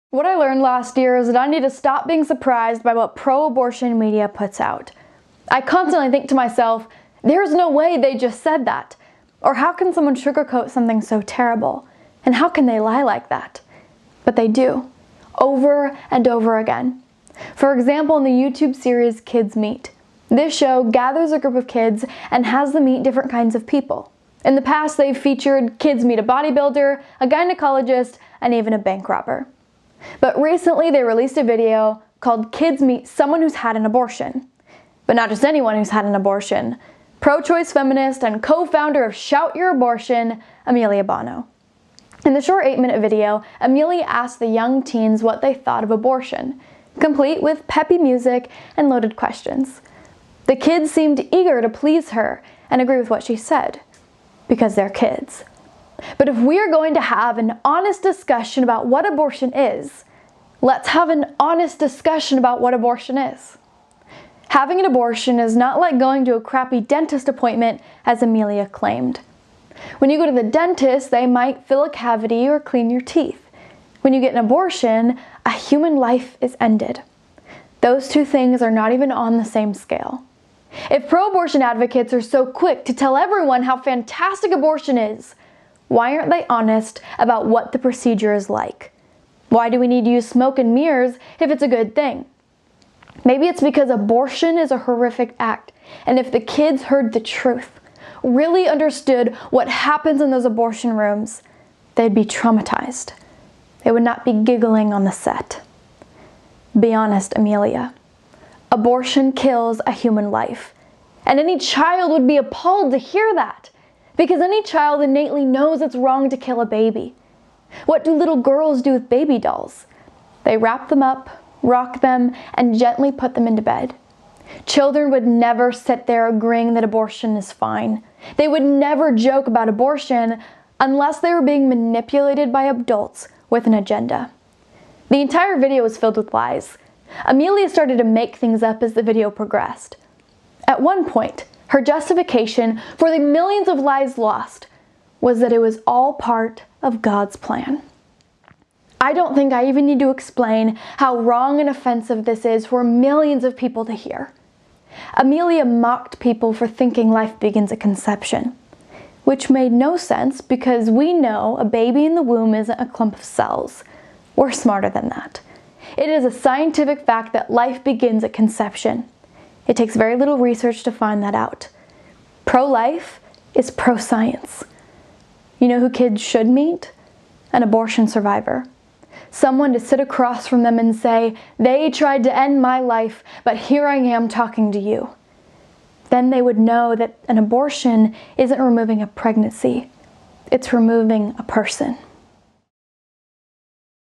What I learned last year is that I need to stop being surprised by what pro-abortion media puts out. I constantly think to myself, there's no way they just said that. Or how can someone sugarcoat something so terrible? And how can they lie like that? But they do, over and over again. For example, in the YouTube series Kids Meet, this show gathers a group of kids and has them meet different kinds of people. In the past, they've featured kids meet a bodybuilder, a gynecologist, and even a bank robber. But recently they released a video called Kids Meet Someone Who's Had an Abortion. But not just anyone who's had an abortion. Pro-choice feminist and co-founder of Shout Your Abortion, Amelia Bono. In the short 8-minute video, Amelia asked the young teens what they thought of abortion, complete with peppy music and loaded questions. The kids seemed eager to please her and agree with what she said, because they're kids. But if we are going to have an honest discussion about what abortion is, let's have an honest discussion about what abortion is. Having an abortion is not like going to a crappy dentist appointment, as Amelia claimed. When you go to the dentist, they might fill a cavity or clean your teeth. When you get an abortion, a human life is ended. Those two things are not even on the same scale. If pro-abortion advocates are so quick to tell everyone how fantastic abortion is, why aren't they honest about what the procedure is like? Why do we need to use smoke and mirrors if it's a good thing? Maybe it's because abortion is a horrific act, and if the kids heard the truth, really understood what happens in those abortion rooms, they'd be traumatized. They would not be giggling on the set. Be honest, Amelia. Abortion kills a human life, and any child would be appalled to hear that. Because any child innately knows it's wrong to kill a baby. What do little girls do with baby dolls? They wrap them up, rock them, and gently put them into bed. Children would never sit there agreeing that abortion is fine. They would never joke about abortion unless they were being manipulated by adults with an agenda. The entire video was filled with lies. Amelia started to make things up as the video progressed. At one point, her justification for the millions of lives lost was that it was all part of God's plan. I don't think I even need to explain how wrong and offensive this is for millions of people to hear. Amelia mocked people for thinking life begins at conception, which made no sense because we know a baby in the womb isn't a clump of cells. We're smarter than that. It is a scientific fact that life begins at conception. It takes very little research to find that out. Pro-life is pro-science. You know who kids should meet? An abortion survivor. Someone to sit across from them and say, they tried to end my life, but here I am talking to you. Then they would know that an abortion isn't removing a pregnancy. It's removing a person.